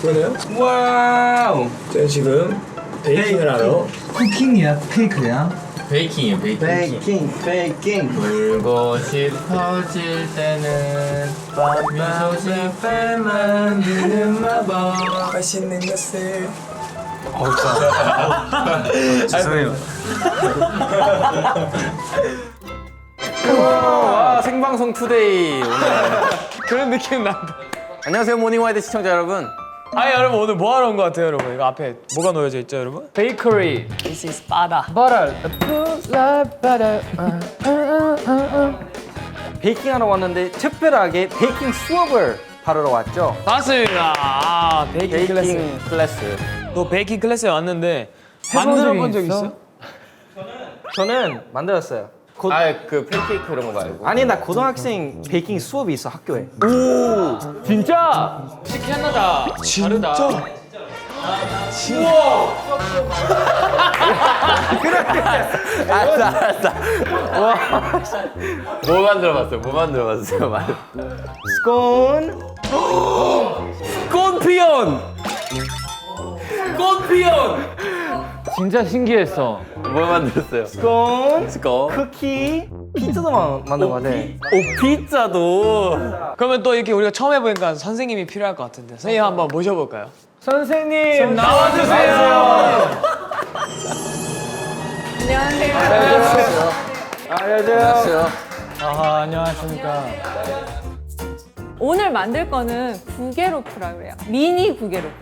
그러네요. 와우. 저는 지금 베이킹을 하러. 쿠킹이야? 케이크야? 베이킹이에요, 베이킹. 베이킹. 울고 싶어질 때는 미소짓을 만드는 마법. 맛있는 것을. 죄송해요. 생방송 투데이 오늘 그런 느낌 난다. 안녕하세요, 모닝와이드 시청자 여러분. 아니 여러분 오늘 뭐 하러 온 것 같아요 여러분? 이거 앞에 뭐가 놓여져 있죠 여러분? 베이커리. This is butter. 베이킹하러 왔는데 특별하게 베이킹 수업을 받으러 왔죠. 맞습니다. 아, 베이킹 클래스. 클래스. 너 베이킹 클래스에 왔는데 만들어 본 적 있어? 저는 만들었어요. 그 팬케이크 이런 거 말고. 아니 나 고등학생 베이킹 수업이 있어 학교에. 진짜? 캐나다 다르다. 알았어. 와. 뭐 만들어봤어요? 뭐 만들어봤어요? 스콘. 스콘피온. 스콘피온. 진짜 신기했어. 뭐 만들었어요? 스콘. 쿠키. 피자도 만든 거 같아. 오 피자도. 그러면 또 이렇게 우리가 처음 해보니까 선생님이 필요할 것 같은데 선생님 한번 모셔볼까요? 선생님 나와주세요. 안녕하세요. 아 안녕하십니까. 오늘 만들 거는 구게로프라고 그래요. 미니 구게로프.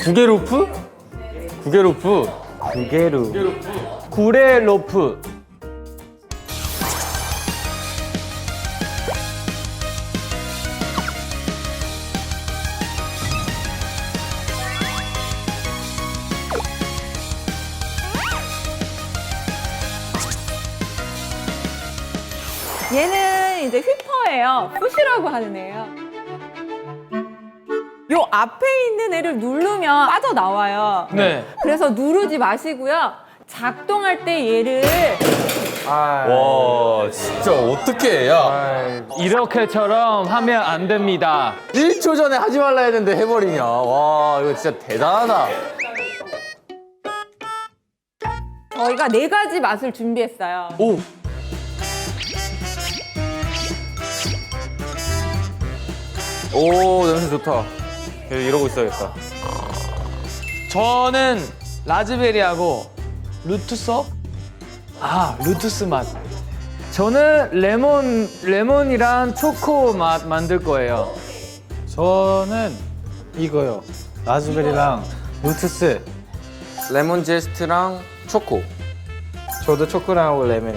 구게로프? 구게로프. 구게루. 구레로프. 얘는 이제 휘퍼예요. 푸시라고 하는 애예요. 요 앞에 있는 애를 누르면 빠져나와요. 네. 그래서 누르지 마시고요. 작동할 때 얘를 와 진짜 어떻게 해야? 이렇게처럼 하면 안 됩니다. 1초 전에 하지 말라 했는데 해버리냐. 와 이거 진짜 대단하다. 저희가 4가지 맛을 준비했어요. 오. 오 냄새 좋다. 계속 이러고 있어야겠다. 저는 라즈베리하고 루트석? 아 루트스 맛. 저는 레몬이랑 초코 맛 만들 거예요. 저는 이거요. 라즈베리랑 루트스. 레몬 제스트랑 초코. 저도 초코랑하고 레몬.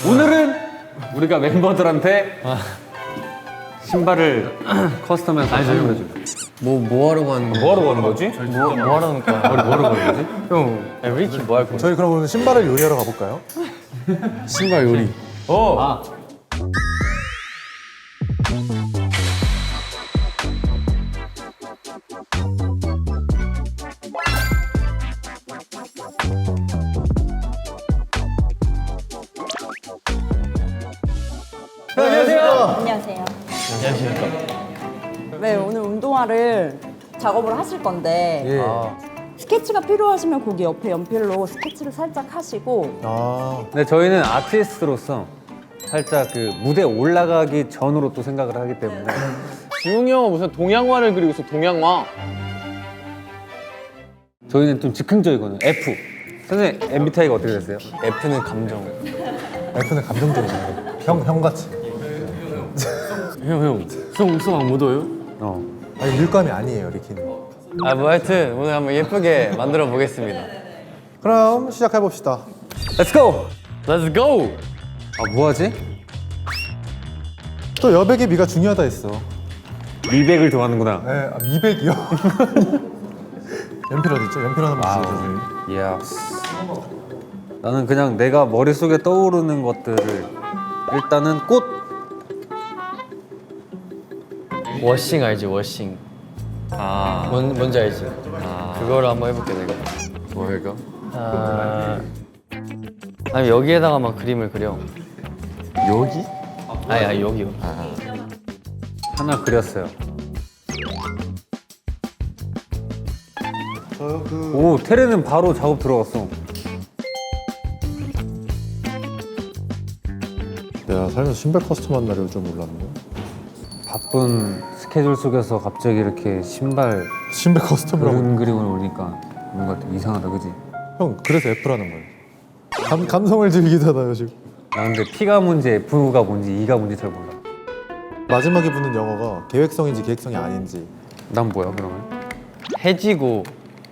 오늘은 우리가 멤버들한테 신발을 커스텀해서 사용해주고. 뭐 하러 가는 거지? 뭐 하러 가는 거지? 형, 리키 뭐 할 거야? 저희 그럼 오늘 신발을 요리하러 가볼까요? 신발 요리. 안녕하세요. 네, 오늘 운동화를 작업을 하실 건데 스케치가 필요하시면 거기 옆에 연필로 스케치를 살짝 하시고 근데 저희는 아티스트로서 살짝 그 무대에 올라가기 전으로 또 생각을 하기 때문에 지웅이 형은 무슨 동양화를 그리고 있어, 동양화. 저희는 좀 즉흥적이거든요. F. 선생님 MBTI가 어떻게 되세요? F는 감정. F는 감정적이네요. 형같이. 형, 수학 못 와요? 아니 일감이 아니에요, 리키는. 뭐 하여튼 오늘 한번 예쁘게 만들어 보겠습니다. 그럼 시작해봅시다. Let's go! Let's go! 아 뭐하지? 또 여백의 미가 중요하다 했어. 미백을 좋아하는구나. 네, 미백이요? 연필 어디 있죠? 연필 하나만 주세요. 이야. 나는 그냥 내가 머릿속에 떠오르는 것들을 일단은 꽃. 워싱 알지, 워싱. 뭔지 알지? 그거를 한번 해볼게, 내가. 뭐 할까? 아니, 여기에다가 막 그림을 그려. 여기? 아니, 여기요. 하나 그렸어요. 저요 오, 테레는 바로 작업 들어갔어. 내가 살면서 신발 커스텀한 날을 좀 몰랐네. 바쁜 스케줄 속에서 갑자기 이렇게 신발 신발 커스텀이라고. 그림을 올리니까 뭔가 되게 이상하다, 그지? 형 그래서 F라는 거예요. 감성을 즐기잖아요 지금. 나 근데 P가 뭔지 F가 뭔지 E가 뭔지 잘 몰라. 마지막에 붙는 영어가 계획성인지 계획성이 아닌지. 난 뭐야 그러면? 해지고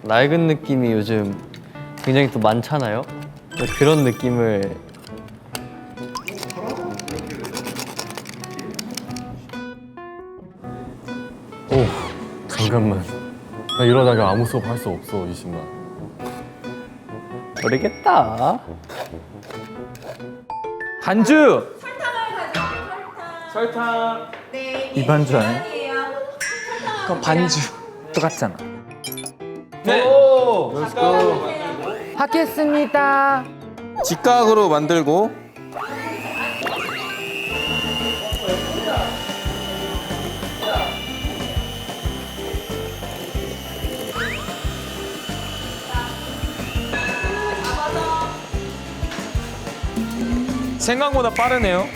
낡은 느낌이 요즘 굉장히 또 많잖아요. 그런 느낌을 잠깐만. 나 이러다가 아무 수업 할 수 없어, 이 신발. 모르겠다. 반주. 이 반주 아니야? 그럼 반주. 똑같잖아. 하겠습니다. 직각으로 만들고 생각보다 빠르네요.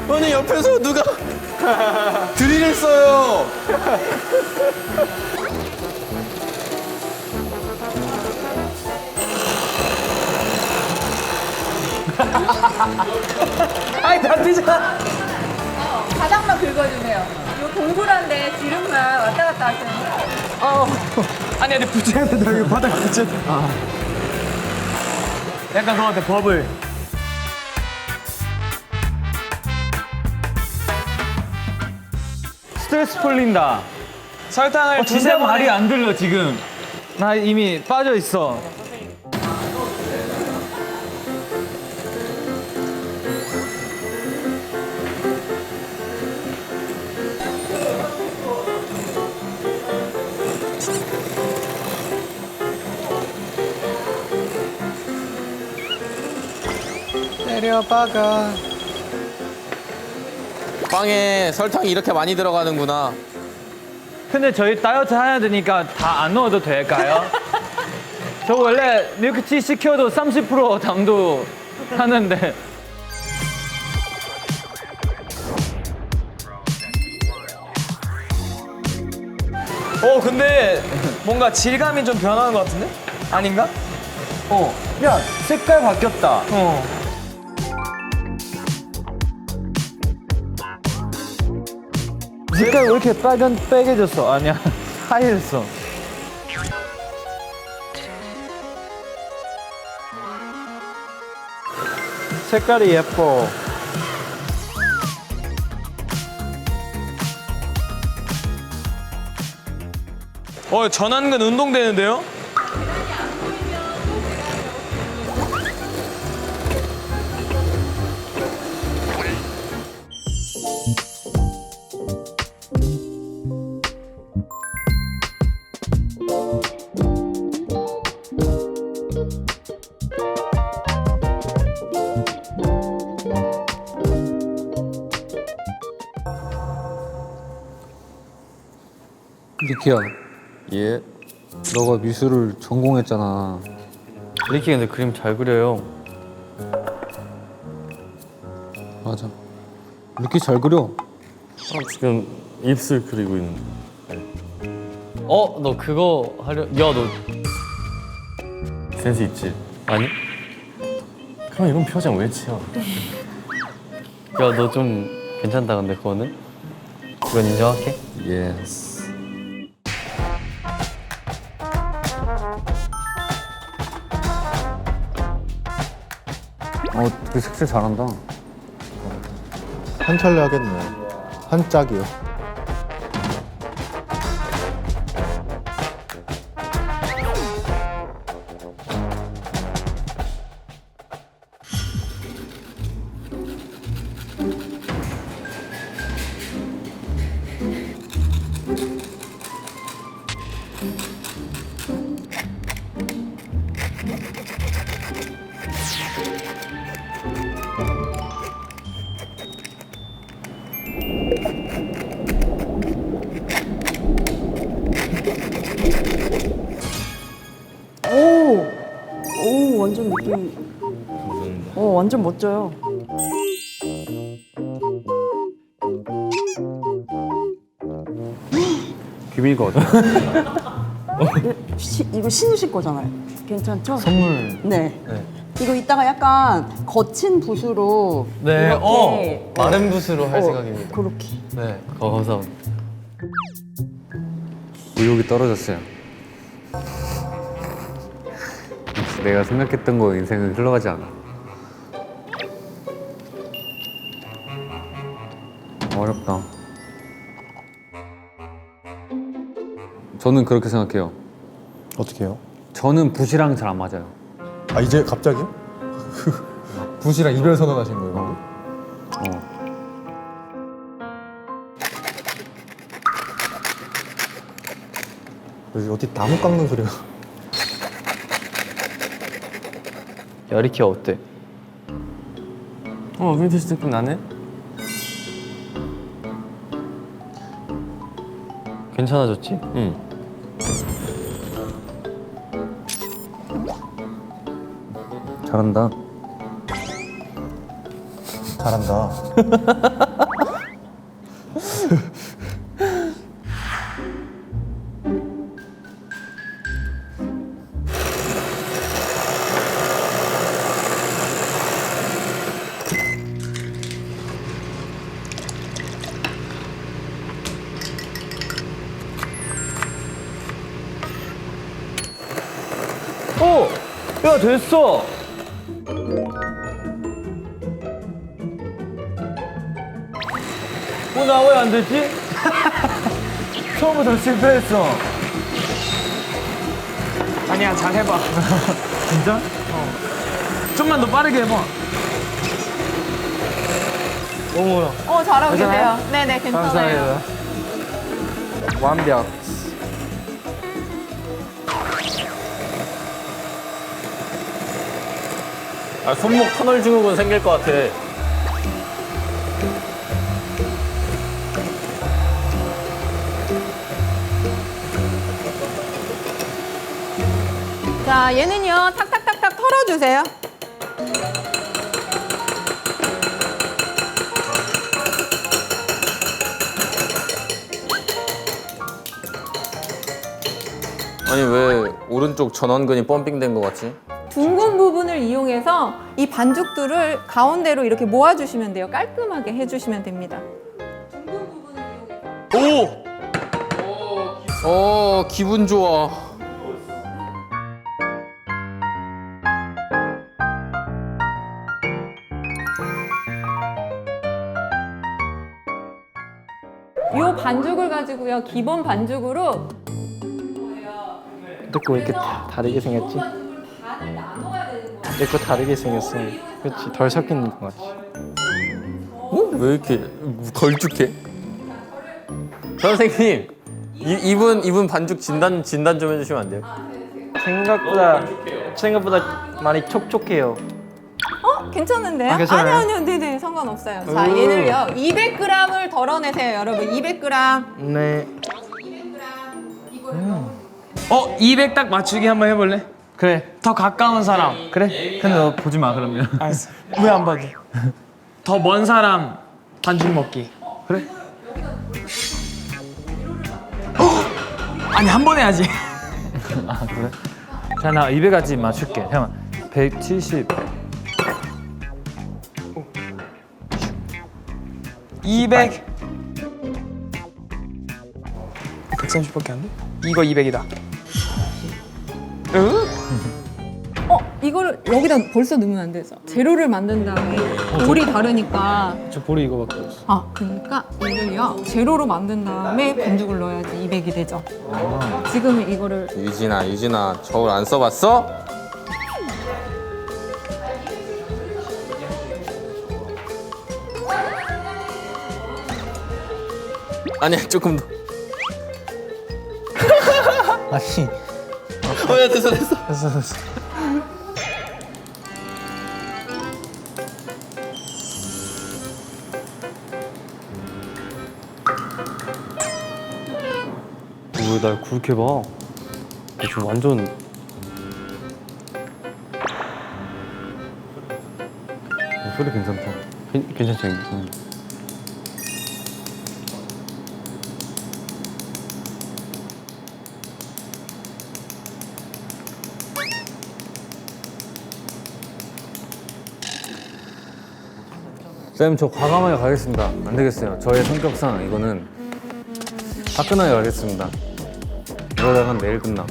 아니 옆에서 누가 드릴을 써요. 아이 다 뛰잖아. 바닥만 긁어주세요. 이거 동그란데 기름만 왔다 갔다 하시는 아니 근데 붙여야 된다. 여기 바닥 붙여야 돼. 약간 그거 같아 버블. 스트레스 풀린다. 설탕을 진짜 두세 말이 번에 안 들려 지금. 나 이미 빠져 있어. 때려박아. 빵에 설탕이 이렇게 많이 들어가는구나. 근데 저희 다이어트 해야 되니까 다 안 넣어도 될까요? 저 원래 밀크티 시켜도 30% 당도 하는데. 근데 뭔가 질감이 좀 변하는 것 같은데? 아닌가? 야, 색깔 바뀌었다. 색깔 왜 이렇게 빨개졌어? 아니야, 하얘졌어. 색깔이 예뻐. 전완근 운동되는데요? 리키야, 예. 너가 미술을 전공했잖아. 리키 근데 그림 잘 그려요. 맞아. 리키 잘 그려. 지금 입술 그리고 있는. 너 그거 하려? 야, 너 센스 있지? 아니? 그럼 이런 표정 왜 지어? 야, 너 좀 괜찮다 근데 그거는? 그건 인정할게. 예스. 되게 색칠 잘한다. 한 찰레 하겠네. 한 짝이요. 오, 완전 느낌. 완전 멋져요. 비밀 거든. 이거 신으실 거잖아요. 괜찮죠? 선물. 네. 이거 이따가 약간 거친 붓으로 네. 이렇게 마른 붓으로 할 생각입니다. 그렇게. 네. 감사합니다. 의욕이 떨어졌어요. 역시 내가 생각했던 거 인생은 흘러가지 않아. 어렵다. 저는 그렇게 생각해요. 어떻게 해요? 저는 붓이랑 잘 안 맞아요. 아 이제 갑자기요? 붓이랑 이별 선언하신 거예요? 방금? 여기 어디 나무 깎는 소리가. 야리키 어때? 빈티지 느낌 나네? 괜찮아졌지? 응. 잘한다. 잘한다. 야 됐어. 나 왜 안 되지? 처음부터 실패했어. 아니야, 잘 해봐. 진짜? 좀만 더 빠르게 해봐. 잘하고 계세요. 네네, 괜찮아요. 완벽. 손목 터널 증후군 생길 것 같아. 자, 얘는요, 탁탁탁탁 털어주세요. 아니 왜 오른쪽 전완근이 펌핑된 것 같지? 둥근 부분을 이용해서 이 반죽들을 가운데로 이렇게 모아주시면 돼요. 깔끔하게 해주시면 됩니다. 기분 좋아. 이 반죽을 가지고요, 기본 반죽으로 또 이렇게 다르게 생겼지? 내 거 다르게 생겼어. 그렇지, 덜 섞이는 것 같지. 왜 이렇게 걸쭉해? 선생님, 이분 반죽 진단 좀 해주시면 안 돼요? 생각보다 많이 촉촉해요. 괜찮은데요? 괜찮아요? 아니요, 네네, 상관없어요. 자, 얘를요, 200g을 덜어내세요, 여러분. 200g. 네. 200 딱 맞추기 한번 해볼래? 그래. 더 가까운 사람. 그래? 근데 너 보지 마 그러면. 알았어. 왜 안 봐도? 더 먼 사람 반죽 먹기. 그래? 아니, 한 번 해야지. 아 그래? 자, 나 200까지 맞출게. 잠깐만. 170. 200. 130밖에 안 돼? 이거 200이다. 이거를 여기다 벌써 넣으면 안 돼서 재료를 만든 다음에 볼이 다르니까 저 볼이 이거밖에 없어. 그러니까 이를요 재료로 만든 다음에 반죽을 넣어야지 200이 되죠. 지금 이거를 유진아 저울 안 써봤어? 아니야 조금 더. 아니. 야 됐어. 됐어. 왜 날 그렇게 봐? 지금 완전 소리 괜찮다. 괜찮죠? 쌤, 저 과감하게 가겠습니다. 안 되겠어요. 저의 성격상 이거는 화끈하게 가겠습니다. 이러다간 내일 끝나.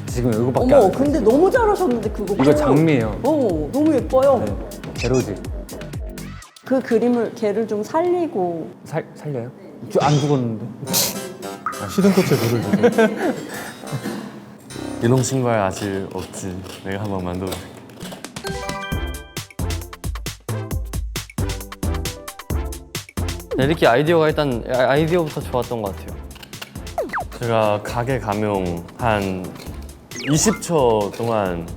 지금 이거밖에 안 어머, 돼. 근데 너무 잘하셨는데 그거. 이거 장미예요. 너무 예뻐요. 네, 게로지. 그 그림을 걔를 좀 살리고. 살려요? 안 죽었는데. 시든 꽃에 물을 주고. 이런 신발 아직 없지. 내가 한번 만들어줄게. 네, 이렇게 아이디어가 일단 아이디어부터 좋았던 것 같아요. 제가 가게 가면 한 20초 동안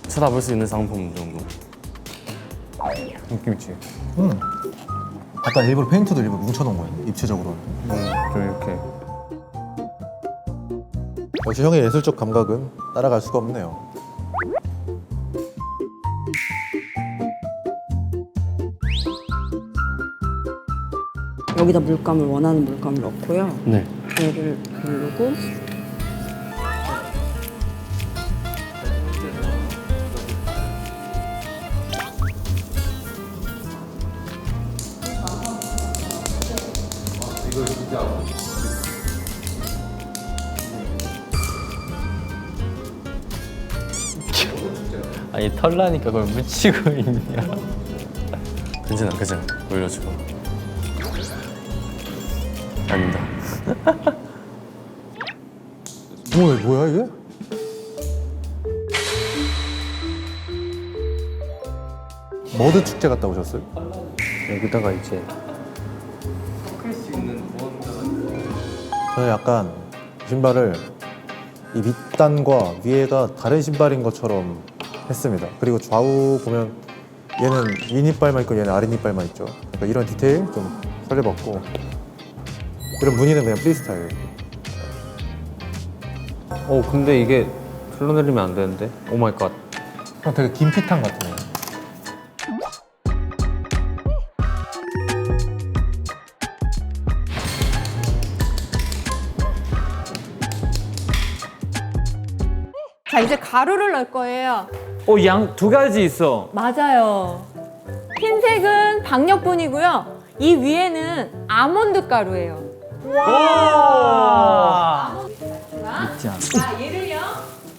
쳐다볼 수 있는 상품 정도. 느낌 있지? 약간 일부러 페인트도 일부러 뭉쳐놓은 거예요. 입체적으로. 좀 이렇게. 역시 형의 예술적 감각은 따라갈 수가 없네요. 여기다 물감을 원하는 물감을 넣고요. 네. 얘를 누르고. 아니 털나니까 그걸 묻히고 있냐. 괜찮아. 올려줘. 아니다. 뭐야 이게? 머드 축제 갔다 오셨어요? 여기다가 이제. 저는 약간 신발을 이 밑단과 위에가 다른 신발인 것처럼 했습니다. 그리고 좌우 보면 얘는 윗니빨만 있고 얘는 아랫니빨만 있죠. 그러니까 이런 디테일 좀 살려봤고, 이런 무늬는 그냥 프리스타일. 근데 이게 흘러내리면 안 되는데. 오 마이 갓. 되게 김피탕 같아요. 자 이제 가루를 넣을 거예요. 양 두 가지 있어. 맞아요. 흰색은 박력분이고요. 이 위에는 아몬드 가루예요. 믿지 않아. 자 얘를요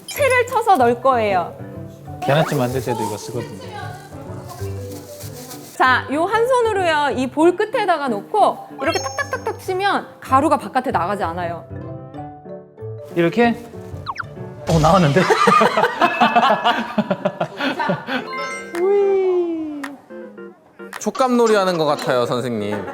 채를 쳐서 넣을 거예요. 계란찜 만들 때도 이거 쓰거든요. 자, 요 한 손으로요 이 볼 끝에다가 놓고 이렇게 탁탁탁탁 치면 가루가 바깥에 나가지 않아요. 이렇게? 나왔는데? 촉감놀이 하는 것 같아요 선생님.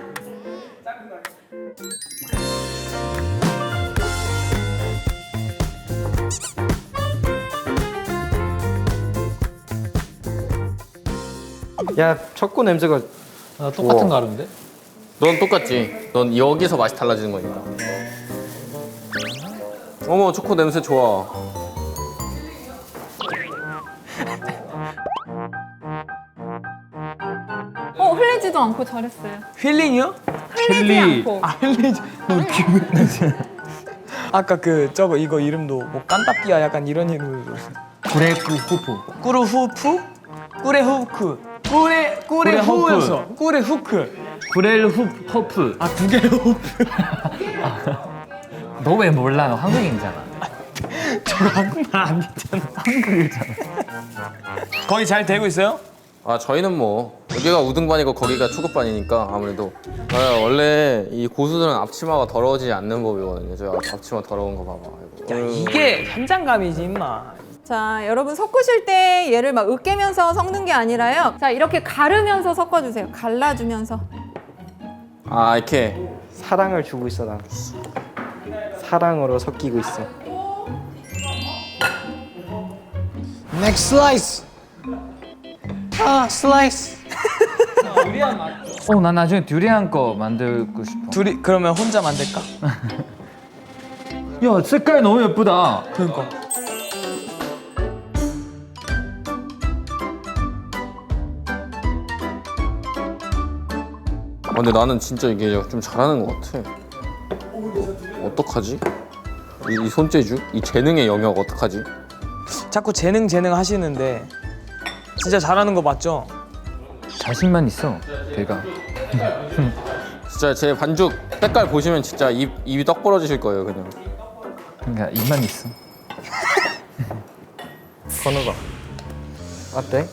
야 초코 냄새가 똑같은 가루인데? 넌 똑같지. 넌 여기서 맛이 달라지는 거니까. 어머 초코 냄새 좋아. 흘리지도 않고 잘했어요. 힐링이요? 흘리지 않고. 힐링. 너무 기분. 아까 저거 이거 이름도 뭐 깐따삐아 약간 이런 이름으로 줬어요. 꾸레 후프였어. 꾸레 후크. 구렐 허프. 두 개의 후프. 너 왜 몰라? 너 한국인이잖아. 거의 잘 되고 있어요? 아 저희는 뭐 여기가 우등반이고 거기가 초급반이니까 아무래도 원래 이 고수들은 앞치마가 더러워지지 않는 법이거든요. 저희 앞치마 더러운 거 봐봐. 야, 이게 현장감이지 임마. 자, 여러분 섞으실 때 얘를 막 으깨면서 섞는 게 아니라요. 자, 이렇게 가르면서 섞어주세요. 갈라주면서. 아 이렇게 사랑을 주고 있어 나. 사랑으로 섞이고 있어. Next slice. 아, 슬라이스. 나 나중에 두리안 거 만들고 싶어. 둘이 그러면 혼자 만들까? 야, 색깔 너무 예쁘다. 그러니까. 근데 나는 진짜 이게 좀 잘하는 것 같아. 어떡하지? 이 손재주? 이 재능의 영역 어떡하지? 자꾸 재능 하시는데 진짜 잘하는 거 맞죠? 자신만 있어, 걔가. 진짜 제 반죽 색깔 보시면 진짜 입이 떡 벌어지실 거예요 그냥. 그러니까 입만 있어. 건우가 어때?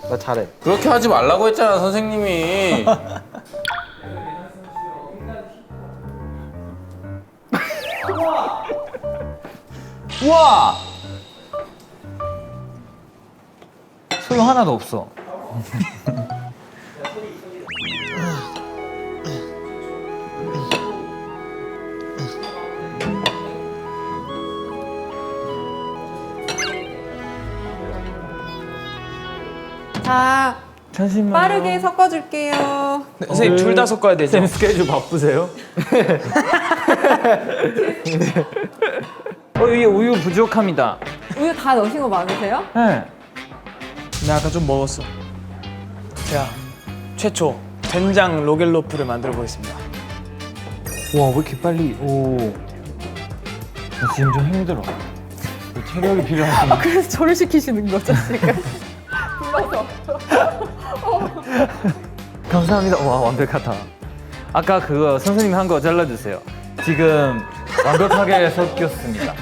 나 잘해. 그렇게 하지 말라고 했잖아 선생님이. 우와! 소용 하나도 없어. 자, 빠르게 섞어줄게요. 선생님 둘 다 섞어야 되죠? 쌤 스케줄 바쁘세요? 이게 우유 부족합니다. 우유 다 넣으신 거 맞으세요? 네. 나 아까 좀 먹었어. 자, 최초 된장 로겔로프를 만들어 보겠습니다. 와, 왜 이렇게 빨리? 오. 나 지금 좀 힘들어. 체력이 필요하신. 그래서 저를 시키시는 거죠, 지금? 불러서. 감사합니다. 와, 완벽하다. 아까 그거 선생님 한 거 잘라주세요. 지금 완벽하게 섞였습니다.